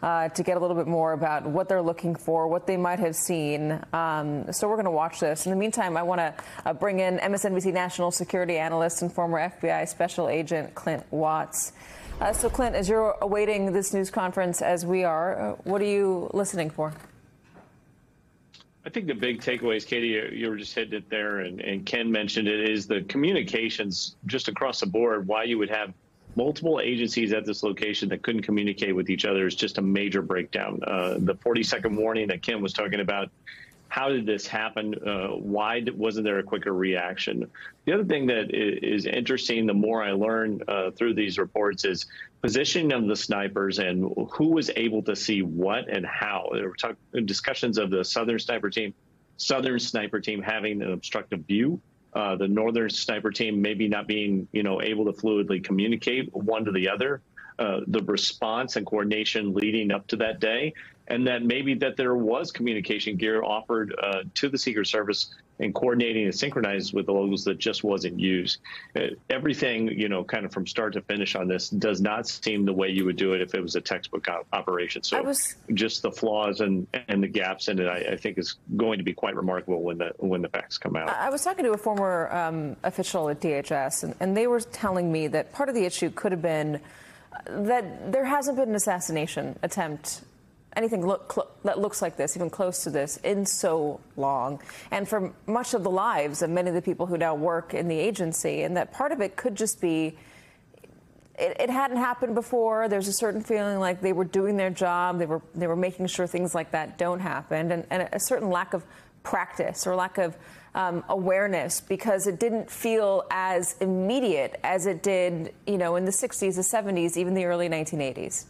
to get a little bit more about what they're looking for, what they might have seen. So we're going to watch this. In the meantime, I want to bring in MSNBC national security analyst and former FBI special agent Clint Watts. So, Clint, as you're awaiting this news conference, as we are, what are you listening for? I think the big takeaways, Katie, you were just hitting it there, and Ken mentioned it, is the communications just across the board. Why you would have multiple agencies at this location that couldn't communicate with each other is just a major breakdown. The 40-second warning that Ken was talking about, how did this happen? Why wasn't there a quicker reaction? The other thing that is interesting, the more I learn through these reports, is positioning of the snipers and who was able to see what and how. There were discussions of the Southern sniper team having an obstructive view. The Northern sniper team maybe not being, able to fluidly communicate one to the other. The response and coordination leading up to that day, and that maybe that there was communication gear offered to the Secret Service and coordinating and synchronized with the locals that just wasn't used. Everything, kind of from start to finish on this does not seem the way you would do it if it was a textbook operation. So just the flaws and the gaps in it, I think, is going to be quite remarkable when the facts come out. I was talking to a former official at DHS, and they were telling me that part of the issue could have been that there hasn't been an assassination attempt, anything that looks like this, even close to this, in so long, and for much of the lives of many of the people who now work in the agency, and that part of it could just be it hadn't happened before. There's a certain feeling like they were doing their job, they were making sure things like that don't happen, and a certain lack of practice or lack of awareness, because it didn't feel as immediate as it did, in the 60s, the 70s, even the early 1980s.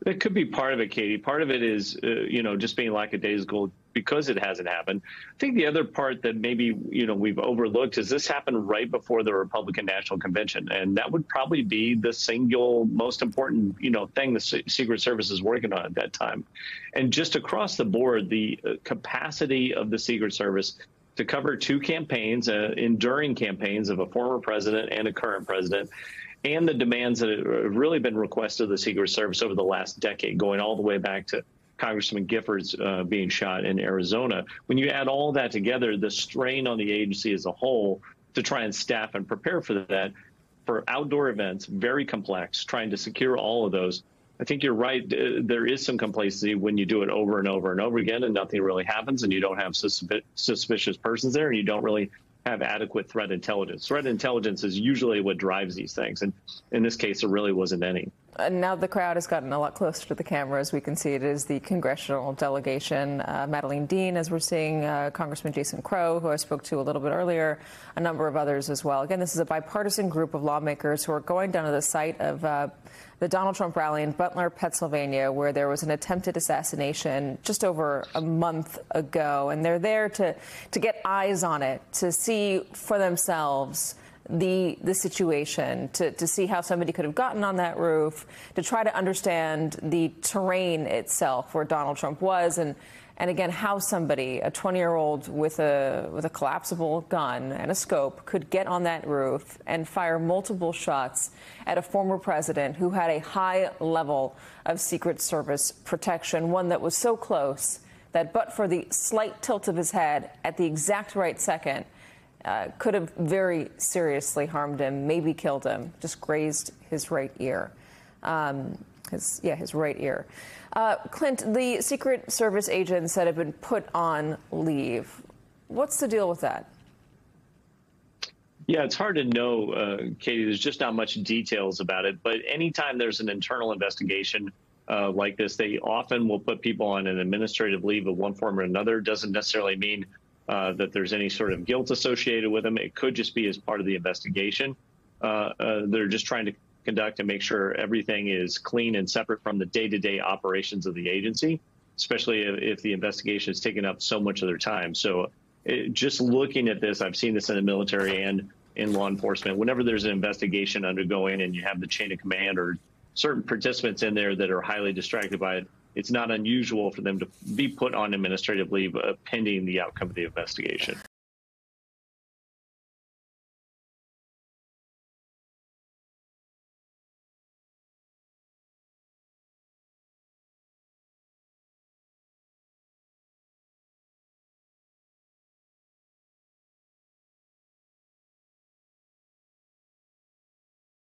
That could be part of it, Katie. Part of it is, just being lackadaisical because it hasn't happened. I think the other part that maybe, we've overlooked is this happened right before the Republican National Convention. And that would probably be the single most important, thing the Secret Service is working on at that time. And just across the board, the capacity of the Secret Service to cover two campaigns, enduring campaigns of a former president and a current president, and the demands that have really been requested of the Secret Service over the last decade, going all the way back to Congressman Giffords being shot in Arizona. When you add all that together, the strain on the agency as a whole to try and staff and prepare for that, for outdoor events, very complex, trying to secure all of those. I think you're right. There is some complacency when you do it over and over and over again and nothing really happens, and you don't have suspicious persons there, and you don't really have adequate threat intelligence. Threat intelligence is usually what drives these things, and in this case, there really wasn't any. And now the crowd has gotten a lot closer to the camera. As we can see, it is the congressional delegation. Madeleine Dean, as we're seeing, Congressman Jason Crow, who I spoke to a little bit earlier, a number of others as well. Again, this is a bipartisan group of lawmakers who are going down to the site of the Donald Trump rally in Butler, Pennsylvania, where there was an attempted assassination just over a month ago. And they're there to get eyes on it, to see for themselves the situation, to see how somebody could have gotten on that roof, to try to understand the terrain itself where Donald Trump was, and again, how somebody, a 20-year-old with a collapsible gun and a scope, could get on that roof and fire multiple shots at a former president who had a high level of Secret Service protection, one that was so close that but for the slight tilt of his head at the exact right second, could have very seriously harmed him, maybe killed him, just grazed his right ear. His right ear. Clint, the Secret Service agents that have been put on leave, what's the deal with that? Yeah, it's hard to know, Katie. There's just not much details about it. But anytime there's an internal investigation like this, they often will put people on an administrative leave of one form or another. Doesn't necessarily mean that there's any sort of guilt associated with them. It could just be as part of the investigation. They're just trying to conduct and make sure everything is clean and separate from the day-to-day operations of the agency, especially if the investigation is taking up so much of their time. So just looking at this, I've seen this in the military and in law enforcement. Whenever there's an investigation undergoing and you have the chain of command or certain participants in there that are highly distracted by it, it's not unusual for them to be put on administrative leave pending the outcome of the investigation.